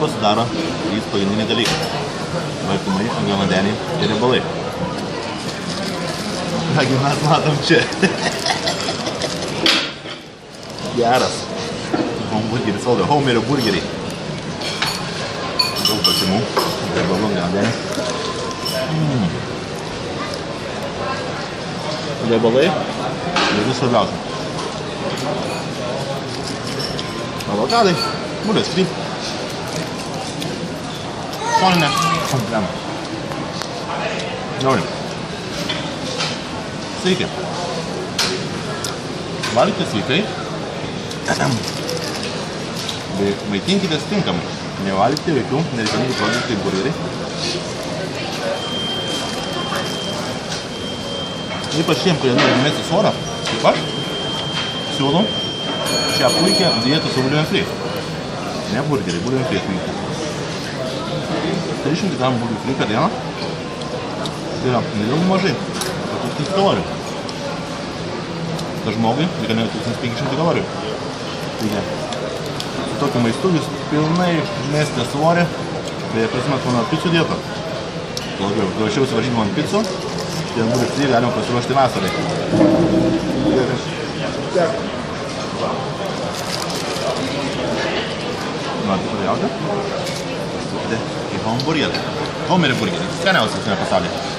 mitybą sudaro 3 pagrindiniai dalykai. Baltymai, angliavandeniai ir riebalai. Kągi mes matom čia. Geras. Hamburgeris, valdo, Homerio burgeriai. Daug baltymų, riebalų, angliavandeniai. Riebalai ir vis svarbiausia. Avokadai, bulvės fri. Solinė, krema. Gerai. Sveiki. Valgykite sveikai. Bei maitinkitės tinkamai. Nevalgykite jokių nereikalingų produktų kaip burgeriai. Ypač tiem, kurie nori mesti svorą, taip aš siūlau šią puikią dietą su bulvėm fri. Ne burgeriai, bulvėm fri puikiai. 300 gramų bulvių fri per dieną. Tai yra nedėlų mažai, apie 1000 kalorijų. Tas žmogui reikia 1500 kalorijų. Taigi, su tokiu maistu jūs pilnai mėsite svorį, tai prisimet mano picų dietą. Ruošiausi varžybom ant picų, tai ant bulvių fri galima pasiruošti vasarai. Norite pradėjauti? Į hamburgerį. Homerio burgerį. Skaniausias visame pasaulyje.